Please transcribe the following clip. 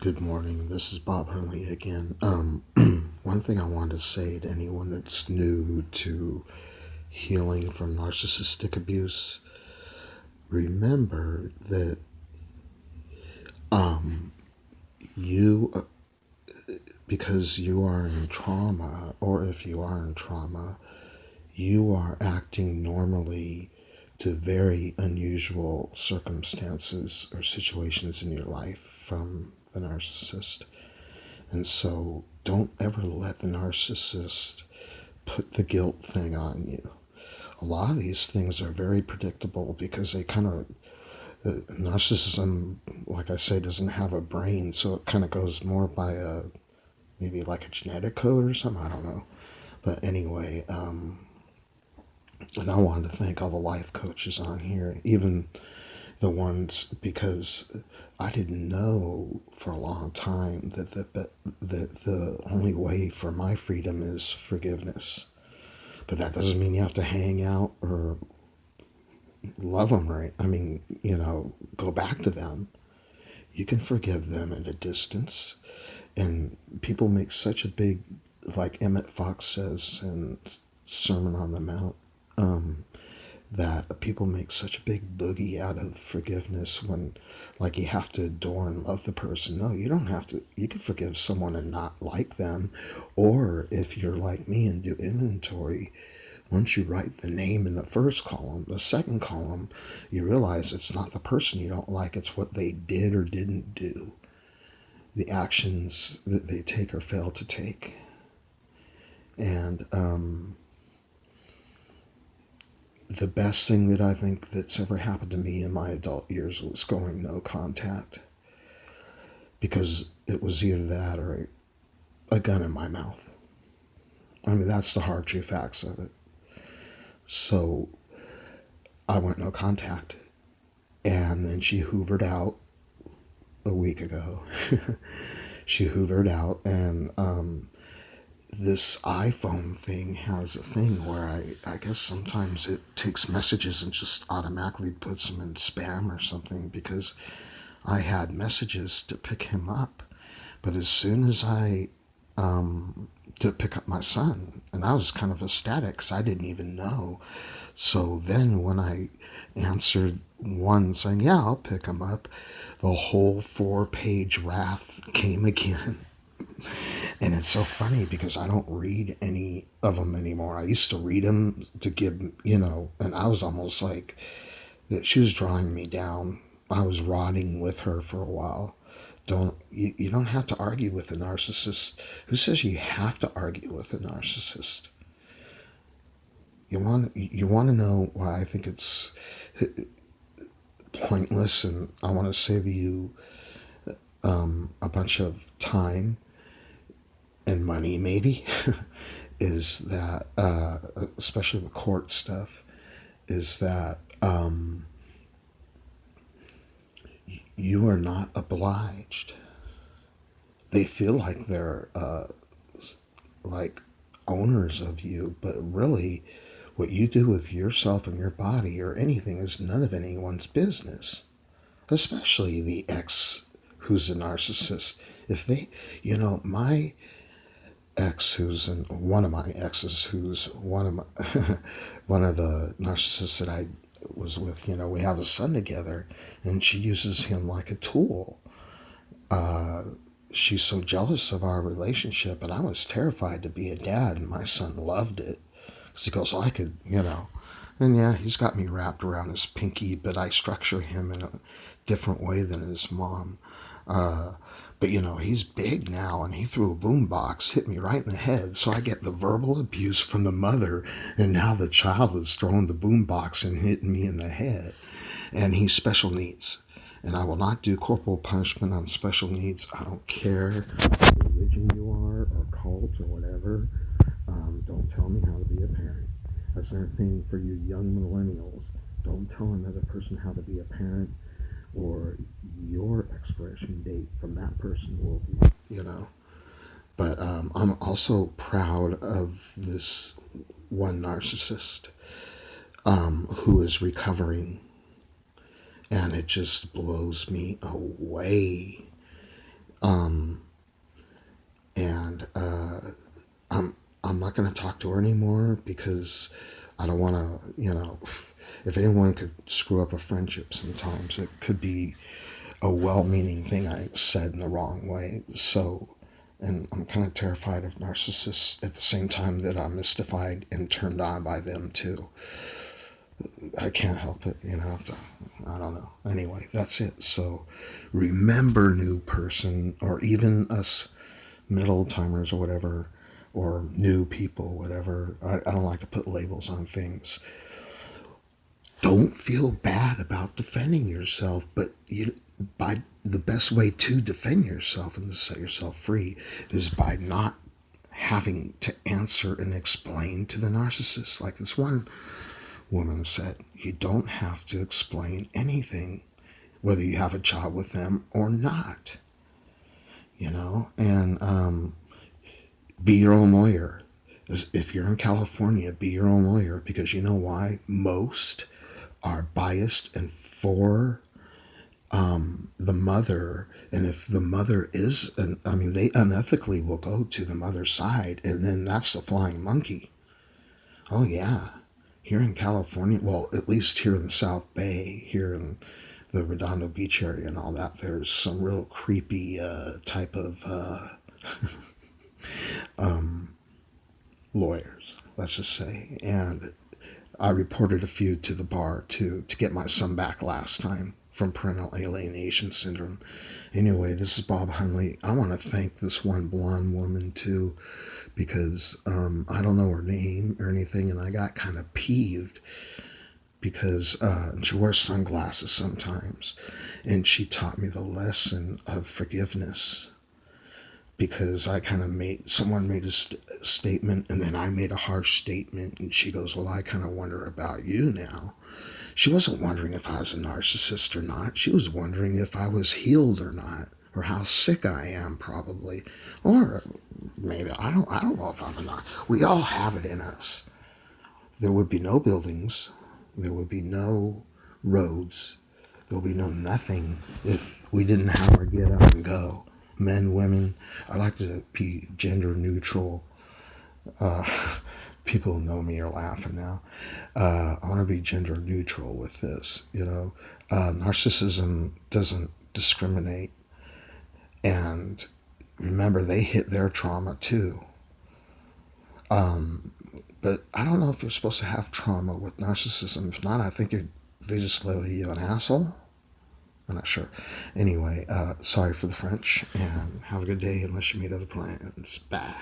Good morning. This is Bob Hunley again. One thing I want to say to anyone that's new to healing from narcissistic abuse, remember that you, because you are in trauma, or if you are in trauma, you are acting normally to very unusual circumstances or situations in your life from the narcissist. And so don't ever let the narcissist put the guilt thing on you. A lot of these things are very predictable because they kind of, narcissism, like I say, doesn't have a brain, so it kind of goes more by maybe like a genetic code or something. I don't know. But anyway, and I wanted to thank all the life coaches on here, even the ones, because I didn't know for a long time that the only way for my freedom is forgiveness. But that doesn't mean you have to hang out or love them, right? I mean, go back to them. You can forgive them at a distance. And people make such a big, like Emmett Fox says in Sermon on the Mount, that people make such a big boogie out of forgiveness when, like, you have to adore and love the person. No, you don't have to. You can forgive someone and not like them. Or if you're like me and do inventory, once you write the name in the first column, the second column, you realize it's not the person you don't like, it's what they did or didn't do, the actions that they take or fail to take. And the best thing that I think that's ever happened to me in my adult years was going no contact, because it was either that or a gun in my mouth. I mean, that's the hard true facts of it. So I went no contact, and then she hoovered out a week ago. She hoovered out, and this iPhone thing has a thing where I guess sometimes it takes messages and just automatically puts them in spam or something, because I had messages to pick him up. But as soon as I to pick up my son, and I was kind of ecstatic because I didn't even know. So then when I answered one saying, yeah, I'll pick him up, the whole 4-page wrath came again. And it's so funny because I don't read any of them anymore. I used to read them to give, and I was almost like that she was drawing me down. I was rotting with her for a while. You don't have to argue with a narcissist. Who says you have to argue with a narcissist? You want to know why I think it's pointless, and I want to save you a bunch of time and money, maybe, is that, especially with court stuff, is that you are not obliged. They feel like they're like owners of you, but really what you do with yourself and your body or anything is none of anyone's business, especially the ex who's a narcissist. If they, my ex, one of my exes, who's one of my, one of the narcissists that I was with, we have a son together, and she uses him like a tool. She's so jealous of our relationship, and I was terrified to be a dad, and my son loved it. Because he goes, oh, I could, And yeah, he's got me wrapped around his pinky, but I structure him in a different way than his mom. But he's big now, and he threw a boombox, hit me right in the head. So I get the verbal abuse from the mother, and now the child is throwing the boombox and hitting me in the head. And he's special needs. And I will not do corporal punishment on special needs. I don't care what religion you are or cult or whatever. Don't tell me how to be a parent. That's another thing for you young millennials. Don't tell another person how to be a parent, or your expiration date from that person will be, But I'm also proud of this one narcissist who is recovering, and it just blows me away And I'm not going to talk to her anymore because I don't want to, if anyone could screw up a friendship sometimes, it could be a well-meaning thing I said in the wrong way. So, and I'm kind of terrified of narcissists at the same time that I'm mystified and turned on by them too. I can't help it, So, I don't know. Anyway, that's it. So, remember, new person, or even us middle timers or whatever, or new people, whatever. I don't like to put labels on things. Don't feel bad about defending yourself, but by the best way to defend yourself and to set yourself free is by not having to answer and explain to the narcissist. Like this one woman said, you don't have to explain anything, whether you have a job with them or not. And be your own lawyer. If you're in California, be your own lawyer, because you know why? Most are biased and for the mother. And if the mother is, they unethically will go to the mother's side, and then that's the flying monkey. Oh, yeah. Here in California, well, at least here in the South Bay, here in the Redondo Beach area and all that, there's some real creepy type of lawyers, let's just say. And I reported a few to the bar to get my son back last time from parental alienation syndrome. Anyway, this is Bob Hunley. I want to thank this one blonde woman too, because I don't know her name or anything, and I got kind of peeved because she wears sunglasses sometimes, and she taught me the lesson of forgiveness. Because someone made a statement, and then I made a harsh statement, and she goes, well, I kind of wonder about you now. She wasn't wondering if I was a narcissist or not. She was wondering if I was healed or not, or how sick I am, probably. Or maybe, I don't know if I'm a narcissist. We all have it in us. There would be no buildings. There would be no roads. There would be no nothing if we didn't have our get up and go. Men, women. I like to be gender neutral. People who know me are laughing now. I want to be gender neutral with this. Narcissism doesn't discriminate. And remember, they hit their trauma too. But I don't know if you're supposed to have trauma with narcissism. If not, I think they just label you an asshole. I'm not sure. Anyway, sorry for the French, and have a good day unless you meet other plans. Bye.